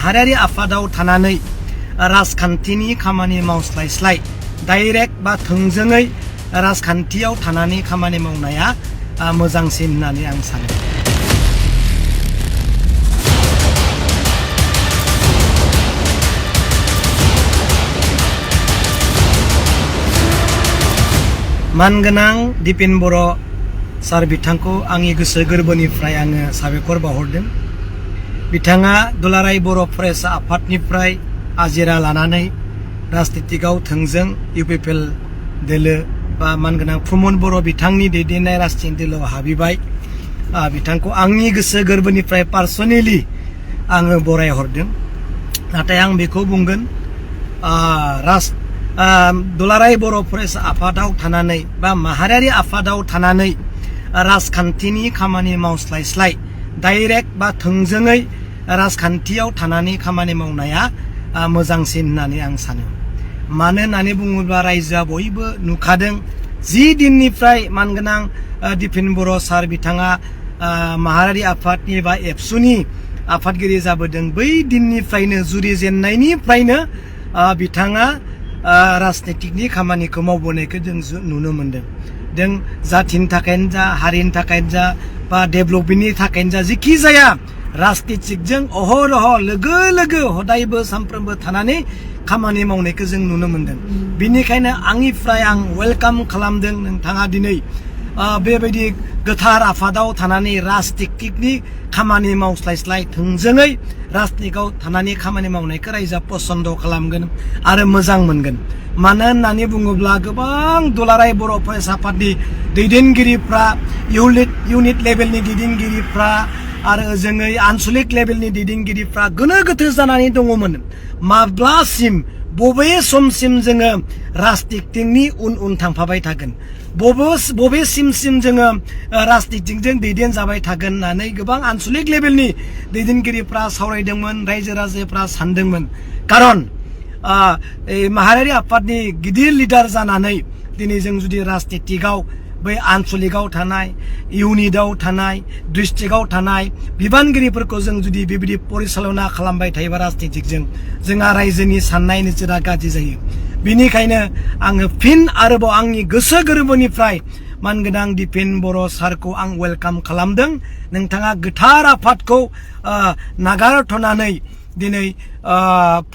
माहारियारि आफादाव थानानै राजखान्थिनि खामानि मावस्लायस्लाय डाइरेक्ट बा थोंजोङै राजखान्थियाव थानानै खामानि मावनाया मोजांसिन होननानै आं सानो। मानगोनां दिपेन बर' सार बिथांखौ आंनि गोसो गोरबोनिफ्राय आङो साबायखर बावहरदों। बिथाङा दुलाराय बर' फरायसा आफादनिफ्राय आजिरा लानानै राजनितिकआव थोंजों इउपिपिएल दोलो बा मानगोनां प्रमद बर' बिथांनि दैदेननाय राजनितिक दोलोआव हाबहैबाय। बिथांखौ आंनि गोसो गोरबोनिफ्राय पार्सनेलि आङो बरायहरदों। नाथाय आं बेखौ बुंगोन, दुलाराय बर' फरायसा आफादाव थानानै बा माहारियारि आफादाव थानानै राजखान्थिनि खामानि मावस्लायस्लाय डाइरेक्ट बा थोंजोङै राजखान्थियाव थानानै खामानि मावनाया मोजांसिन होननानै आं सानो। मानो होननानै बुङोब्ला रायजोआ बयबो नुखादों, जि दिननिफ्राय मानगोनां दिपेन बर' सार बिथाङा माहारियारि आफादनि बा एबसुनि आफादगिरि जाबोदों, बै दिननिफ्रायनो जुरिजेननायनिफ्रायनो बिथाङा राजनितिकनि खामानिखौ मावबोनायखौ जों नुनो मोनदों। जों जाथिनि थाखायनो जा, हारिनि थाखायनो जा, बा डेभेलपमेन्टनि थाखायनो जा, जिखि जाया राजनितिकजों अहरह लोगो लोगो हदायबो सानफ्रोमबो थानानै खामानि मावनायखौ जों नुनो मोनदों। बिनिखायनो आंनिफ्राय आं वेलकाम खालामदों नोंथाङा दिनै बेबायदि गोथार आफादाव थानानै राजनितिकनि खामानि मावस्लायस्लाय थोंजोङै राजनितिकआव थानानै खामानि मावनायखौ रायजोआ पसन्द खालामगोन आरो मोजां मोनगोन। मानो होननानै बुङोब्ला गोबां दुलाराय बर' फरायसा आफादनि दैदेनगिरिफ्रा, इउनिट लेभेलनि दैदेनगिरिफ्रा आरो ओजोङै आनसलिक लेभेलनि दैदेनगिरिफ्रा गोनो गोथो जानानै दङमोन। माब्लासिम, बबे समसिम जोङो राजनितिकनि उन थांफाबाय थागोन, बबे सिमसिम जोङो राजनितिकजों दैदेनजाबाय थागोन होननानै गोबां आनसलिक लेभेलनि दैदेनगिरिफ्रा सावरायदोंमोन, रायजो राजाफ्रा सानदोंमोन। खारन माहारियारि आफादनि गिदिर लिडार जानानै दिनै जों जुदि राजनितिकआव बै आनसलिकआव थानाय, इउनिटआव थानाय, डिस्ट्रिक्टआव थानाय बिबानगिरिफोरखौ जों जुदि बेबायदि परिचालना खालामबाय थायोबा राजनितिकजों, जोंहा रायजोनि साननाय नोजोरा गाज्रि जायो। बिनिखायनो आङो फिन आरोबाव आंनि गोसो गोरबोनिफ्राय मानगोनां दिपेन बर' सारखौ आं वेलकाम खालामदों। नोंथाङा गोथार आफादखौ नागारथ'नानै दिनै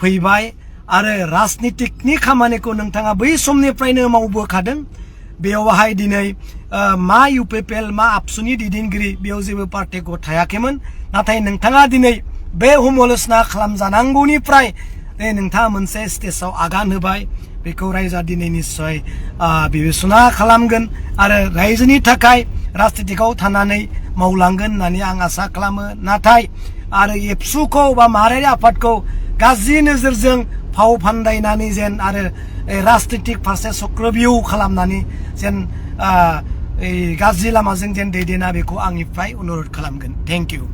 फैबाय आरो राजनितिकनि खामानिखौ नोंथाङा बै समनिफ्रायनो मावबोखादों। बेयावहाय दिनै मा इउपिपिएल, मा आबसुनि दैदेनगिरि, बेयाव जेबो पार्टिक' थायाखैमोन। नाथाय नोंथाङा दिनै बे समाल'चना खालामजानांगौनिफ्राय नोंथाङा मोनसे स्टेजाव आगान होबाय। बेखौ रायजोआ दिनै निस्सय बिबेसना खालामगोन आरो रायजोनि थाखाय राजनितिकआव थानानै मावलांगोन होननानै आं आसा खालामो। नाथाय आरो एबसुखौ बा माहारियारि आफादखौ गाज्रि नोजोरजों फाव फान्दायनानै जेन आरो राजनितिक फारसे चक्रबिउ खालामनानै जेन गाज्रि लामाजों जेन दैदेना, बेखौ आंनिफ्राय अनुरद खालामगोन। Thank you.